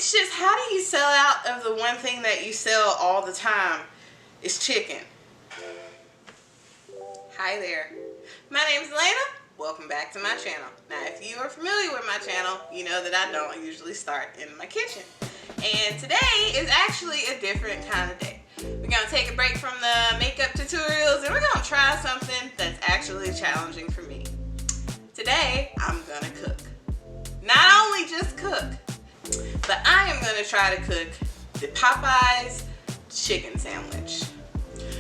It's just, how do you sell out of the one thing that you sell all the time? It's chicken. Hi there. My name's Elena. Welcome back to my channel. Now, if you are familiar with my channel, you know that I don't usually start in my kitchen. And today is actually a different kind of day. We're going to take a break from the makeup tutorials and we're going to try something that's actually challenging for me. Today, I'm going to cook. Not only just cook, but I am going to try to cook the Popeyes Chicken Sandwich.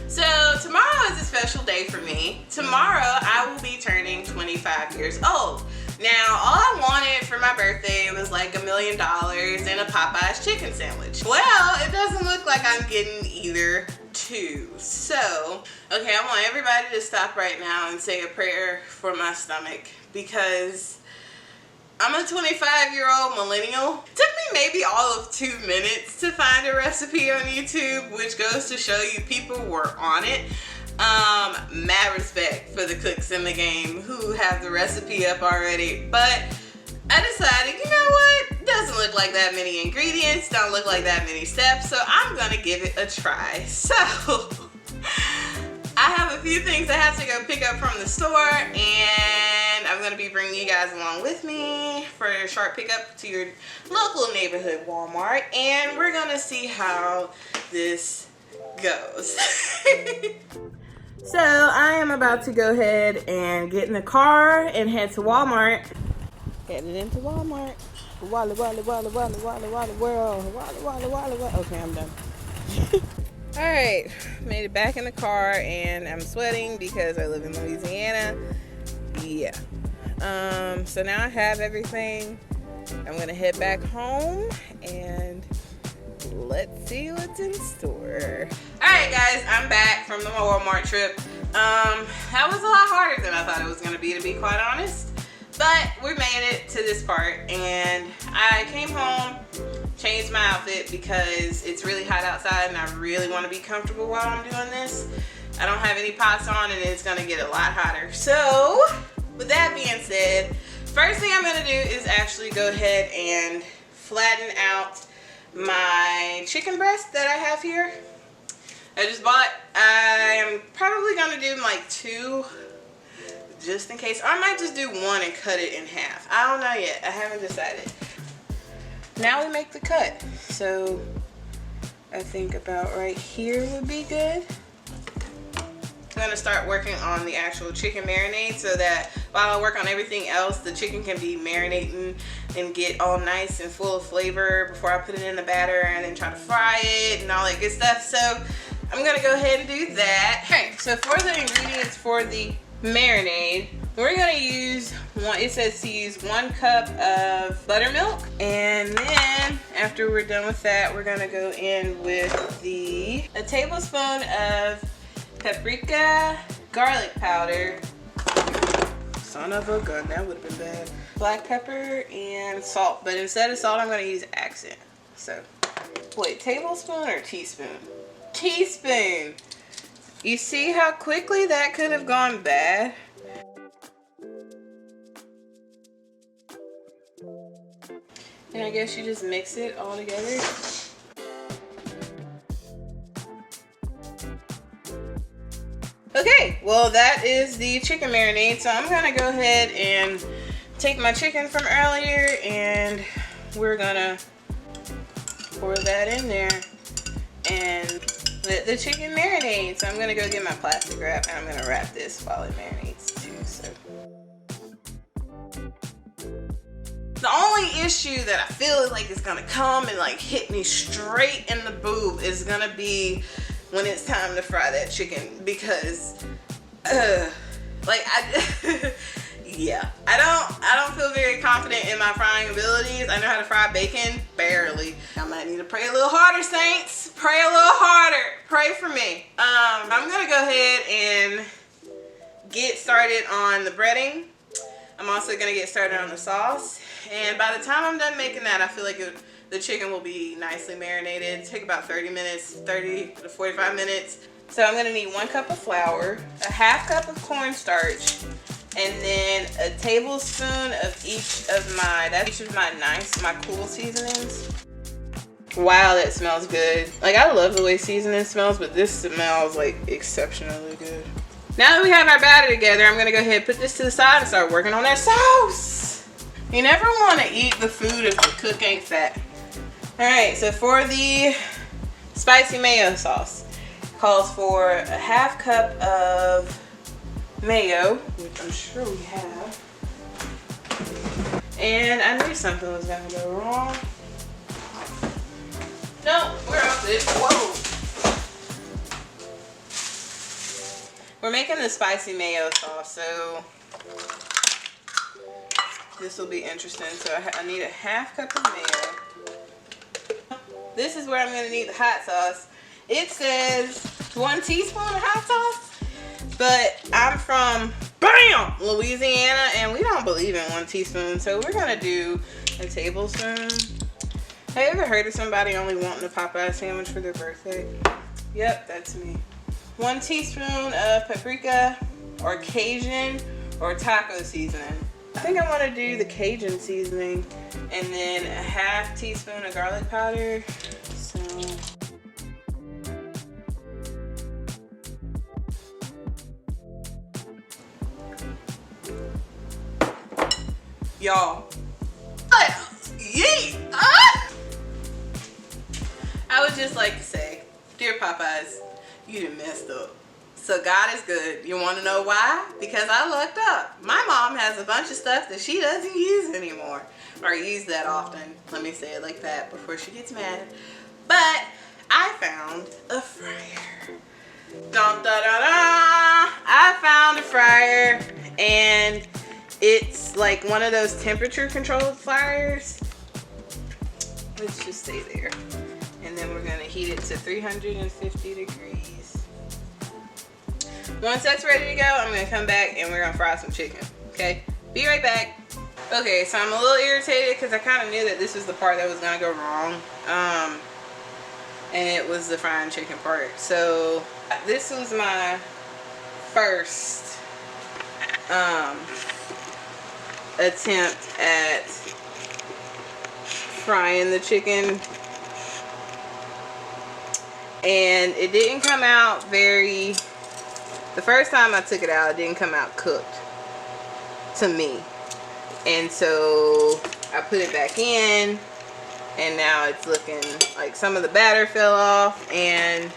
So tomorrow is a special day for me. Tomorrow I will be turning 25 years old. Now all I wanted for my birthday was like $1 million and a Popeyes chicken sandwich. Well, it doesn't look like I'm getting either two. So, okay, I want everybody to stop right now and say a prayer for my stomach because I'm a 25-year-old millennial. It took me maybe all of 2 minutes to find a recipe on YouTube, which goes to show you people were on it. Mad respect for the cooks in the game who have the recipe up already. But I decided, you know what? It doesn't look like that many ingredients, don't look like that many steps, so I'm gonna give it a try. So, I have a few things I have to go pick up from the store, and I'm going to be bringing you guys along with me for a sharp pickup to your local neighborhood Walmart, and we're going to see how this goes. So I am about to go ahead and get in the car and head to Walmart. Headed into Walmart. Wally, wally, wally, wally, wally, wally, world. Wally, wally, wally, wally. Okay, I'm done. Alright, made it back in the car and I'm sweating because I live in Louisiana. Yeah. So now I have everything. I'm gonna head back home and let's see what's in store. Alright guys, I'm back from the Walmart trip. That was a lot harder than I thought it was gonna be, to be quite honest. But we made it to this part and I came home, changed my outfit because it's really hot outside and I really want to be comfortable while I'm doing this. I don't have any pots on and it's going to get a lot hotter. So with that being said, first thing I'm going to do is actually go ahead and flatten out my chicken breast that I have here. I just bought, I'm probably going to do like 2 just in case. Or I might just do 1 and cut it in half. I don't know yet. I haven't decided. Now we make the cut. So I think about right here would be good. I'm gonna start working on the actual chicken marinade so that while I work on everything else, the chicken can be marinating and get all nice and full of flavor before I put it in the batter and then try to fry it and all that good stuff. So I'm gonna go ahead and do that. Okay, so for the ingredients for the marinade, we're gonna use it says to use 1 cup of buttermilk, and then after we're done with that, we're gonna go in with a tablespoon of paprika, garlic powder, son of a gun, that would have been bad, black pepper, and salt. But instead of salt, I'm gonna use accent. So wait, tablespoon or teaspoon? Teaspoon. You see how quickly that could have gone bad? And I guess you just mix it all together. Okay, well that is the chicken marinade. So I'm gonna go ahead and take my chicken from earlier and we're gonna pour that in there and let the chicken marinate. So I'm gonna go get my plastic wrap and I'm gonna wrap this while it marinates too. So the only issue that I feel like is gonna come and like hit me straight in the boob is gonna be when it's time to fry that chicken, because like yeah, I don't feel very confident in my frying abilities. I know how to fry bacon, barely. I might need to pray a little harder, saints. Pray a little harder. Pray for me. I'm gonna go ahead and get started on the breading. I'm also gonna get started on the sauce. And by the time I'm done making that, I feel like the chicken will be nicely marinated. Take about 30 minutes, 30 to 45 minutes. So I'm gonna need 1 cup of flour, a half cup of cornstarch, and then a tablespoon of each of my cool seasonings. Wow, that smells good. Like, I love the way seasoning smells, but this smells like exceptionally good. Now that we have our batter together, I'm gonna go ahead and put this to the side and start working on that sauce. You never want to eat the food if the cook ain't fat. All right, so for the spicy mayo sauce, calls for a half cup of mayo, which I'm sure we have. And I knew something was gonna go wrong. No, we're off this. Whoa. We're making the spicy mayo sauce, so this will be interesting. So I need a half cup of mayo. This is where I'm gonna need the hot sauce. It says 1 teaspoon of hot sauce, but I'm from Louisiana, and we don't believe in 1 teaspoon, so we're gonna do a tablespoon. Have you ever heard of somebody only wanting a Popeyes sandwich for their birthday? Yep, that's me. 1 teaspoon of paprika or Cajun or taco seasoning. I think I want to do the Cajun seasoning, and then a half teaspoon of garlic powder. So y'all, I would just like to say, dear Popeyes, you done messed up. So God is good. You want to know why? Because I lucked up. My mom has a bunch of stuff that she doesn't use anymore, or use that often. Let me say it like that before she gets mad. But I found a fryer. Dun, da, da, da. I found a fryer, and it's like one of those temperature controlled fryers. Let's just stay there. And then we're gonna heat it to 350 degrees. Once that's ready to go, I'm gonna come back and we're gonna fry some chicken, okay? Be right back. Okay, so I'm a little irritated because I kind of knew that this was the part that was gonna go wrong. And it was the frying chicken part. So this was my first attempt at frying the chicken, and it didn't come out very, the first time I took it out, it didn't come out cooked to me. And so I put it back in, and now it's looking like some of the batter fell off, and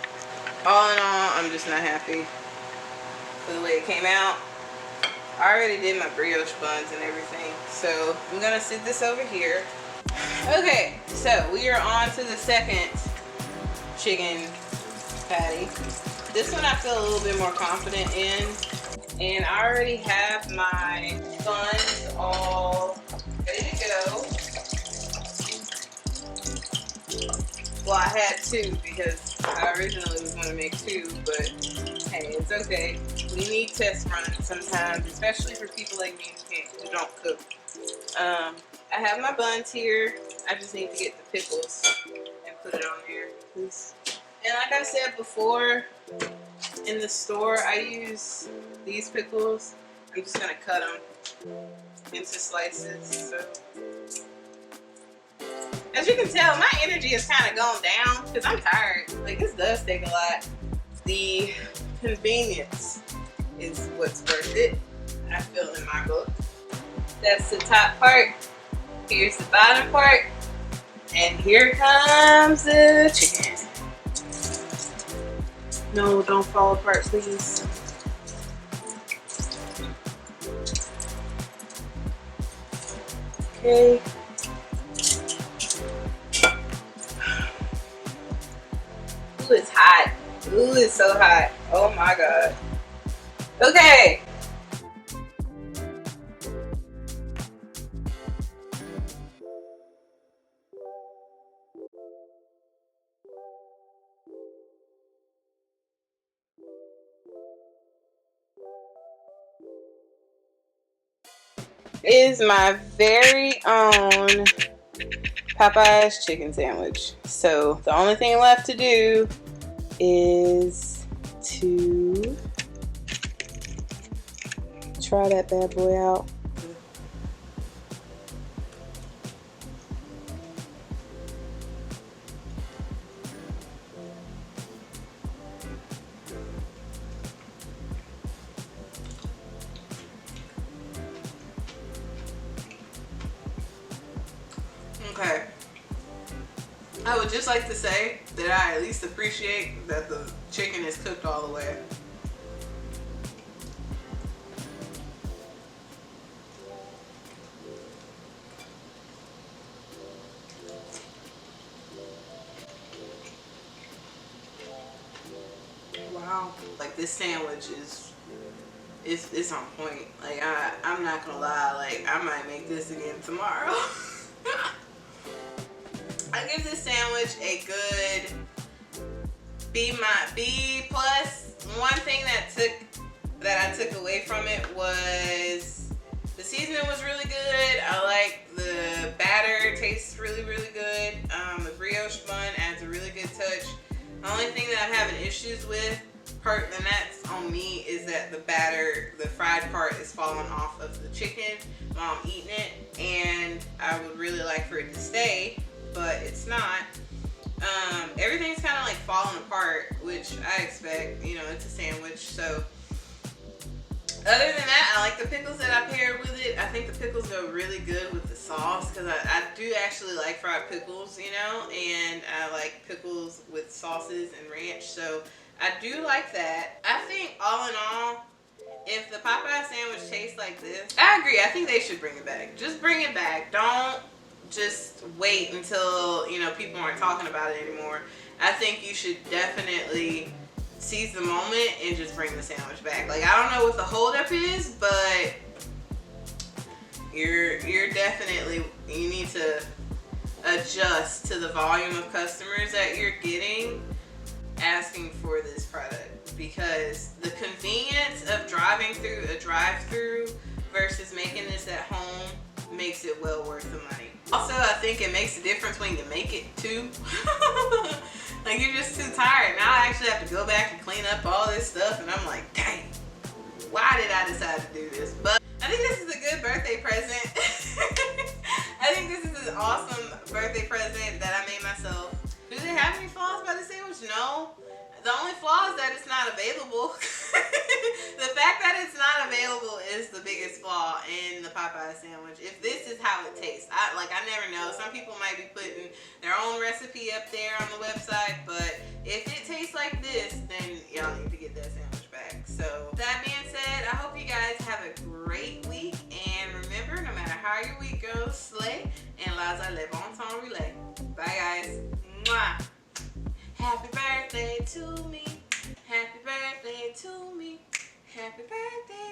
all in all, I'm just not happy with the way it came out. I already did my brioche buns and everything, so I'm gonna sit this over here. Okay, so we are on to the second chicken patty. This one I feel a little bit more confident in, and I already have my buns all ready to go. Well, I had 2 because I originally was going to make 2, but hey, it's okay. We need test runs sometimes, especially for people like me who don't cook. I have my buns here. I just need to get the pickles and put it on there. And like I said before, in the store, I use these pickles. I'm just going to cut them into slices. So, as you can tell, my energy is kind of going down because I'm tired. Like, this does take a lot. The convenience is what's worth it, I feel, in my book. That's the top part. Here's the bottom part. And here comes the chicken. No, don't fall apart, please. Okay. Ooh, it's hot. Ooh, it's so hot. Oh my God. Okay. Is my very own Popeyes chicken sandwich. So the only thing left to do is to try that bad boy out. I would just like to say that I at least appreciate that the chicken is cooked all the way. Wow. Like this sandwich is it's on point. Like I'm not gonna lie, like I might make this again tomorrow. I give this sandwich a good B plus. One thing that I took away from it was the seasoning was really good. I like the batter, it tastes really, really good. The brioche bun adds a really good touch. The only thing that I'm having issues with, and that's on me, is that the batter, the fried part is falling off of the chicken while I'm eating it, and I would really like for it to stay, but it's not. Everything's kind of like falling apart, which I expect, you know, it's a sandwich. So other than that, I like the pickles that I paired with it. I think the pickles go really good with the sauce, because I do actually like fried pickles, you know, and I like pickles with sauces and ranch, so I do like that. I think all in all, if the Popeye sandwich tastes like this, I agree. I think they should bring it back. Just bring it back. Don't just wait until, you know, people aren't talking about it anymore. I think you should definitely seize the moment and just bring the sandwich back. Like, I don't know what the holdup is, but you're definitely, you need to adjust to the volume of customers that you're getting asking for this product, because the convenience of driving through a drive-through versus making this at home makes it well worth the money. Also, I think it makes a difference when you make it too. Like, you're just too tired. Now I actually have to go back and clean up all this stuff, and I'm like, dang, why did I decide to do this? But I think this is a good birthday present. I think this is an awesome birthday present that I made myself. Do they have any flaws by the sandwich? No. The only flaw is that it's not available. The fact that it's not available is the biggest flaw in the Popeye sandwich. If this is how it tastes, I never know. Some people might be putting their own recipe up there on the website, but if it tastes like this, then y'all need to get that sandwich back. So that being said, I hope you guys have a great week, and remember, no matter how your week goes, slay and lives I live on time relay. Bye guys. Mwah. Happy birthday to me. Happy birthday to me. Happy birthday.